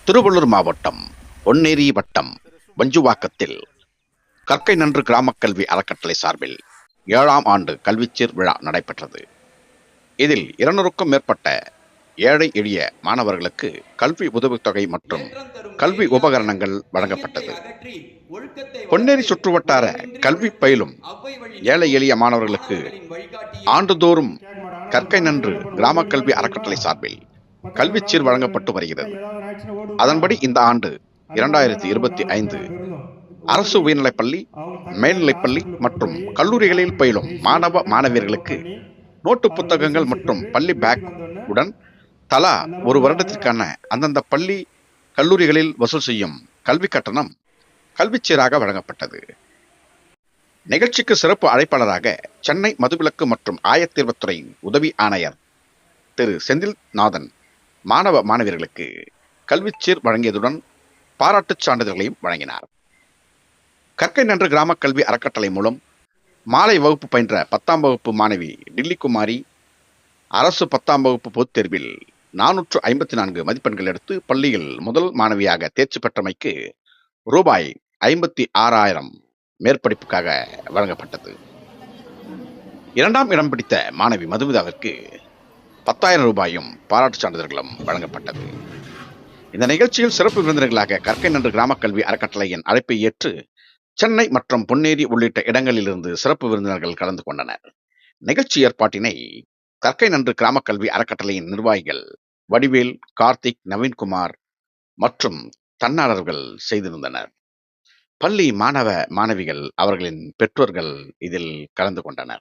திருவள்ளூர் மாவட்டம் பொன்னேரி வட்டம் வஞ்சுவாக்கத்தில் கற்கை நன்று கிராமக் கல்வி அறக்கட்டளை சார்பில் 7ஆம் ஆண்டு கல்விச்சீர் விழா நடைபெற்றது. இதில் 200க்கும் மேற்பட்ட ஏழை எளிய மாணவர்களுக்கு கல்வி உதவித்தொகை மற்றும் கல்வி உபகரணங்கள் வழங்கப்பட்டது. பொன்னேரி சுற்றுவட்டார கல்வி பயிலும் ஏழை எளிய மாணவர்களுக்கு ஆண்டுதோறும் கற்கை நன்று கிராம கல்வி அறக்கட்டளை சார்பில் கல்விச்சீர் வழங்கப்பட்டு வருகிறது. அதன்படி இந்த ஆண்டு 2025 அரசு உயர்நிலைப்பள்ளி, மேல்நிலைப்பள்ளி மற்றும் கல்லூரிகளில் பயிலும் மாணவ மாணவியர்களுக்கு நோட்டு புத்தகங்கள் மற்றும் பள்ளி பேக் உடன் தலா ஒரு வருடத்திற்கான அந்தந்த பள்ளி கல்லூரிகளில் வசூல் செய்யும் கல்வி கட்டணம் கல்விச்சீராக வழங்கப்பட்டது. நிகழ்ச்சிக்கு சிறப்பு அழைப்பாளராக சென்னை மதுவிலக்கு மற்றும் ஆயத்தீர்வுத்துறை உதவி ஆணையர் திரு செந்தில்நாதன் மாணவ மாணவியர்களுக்கு கல்விச்சீர் வழங்கியதுடன் பாராட்டுச் சான்றிதழ்களையும் வழங்கினார். கற்கை நன்று கிராம கல்வி அறக்கட்டளை மூலம் மாலை வகுப்பு பயின்ற 10ஆம் வகுப்பு மாணவி டில்லி குமாரி அரசு 10ஆம் வகுப்பு பொதுத் தேர்வில் 454 மதிப்பெண்கள் எடுத்து பள்ளியில் முதல் மாணவியாக தேர்ச்சி பெற்றமைக்கு ரூபாய் 56,000 மேற்படிப்புக்காக வழங்கப்பட்டது. 2ஆம் இடம் பிடித்த மாணவி மதுமிதாவிற்கு 10,000 ரூபாயும் பாராட்டு சான்றிதழ்களும் வழங்கப்பட்டது. இந்த நிகழ்ச்சியில் சிறப்பு விருந்தினர்களாக கற்கை நன்று கிராம கல்வி அறக்கட்டளையின் அழைப்பை ஏற்று சென்னை மற்றும் பொன்னேரி உள்ளிட்ட இடங்களிலிருந்து சிறப்பு விருந்தினர்கள் கலந்து கொண்டனர். நிகழ்ச்சி ஏற்பாட்டினை கற்கை நன்று கிராம கல்வி அறக்கட்டளையின் நிர்வாகிகள் வடிவேல், கார்த்திக், நவீன்குமார் மற்றும் தன்னாளர்கள் செய்திருந்தனர். பள்ளி மாணவ மாணவிகள் அவர்களின் பெற்றோர்கள் இதில் கலந்து கொண்டனர்.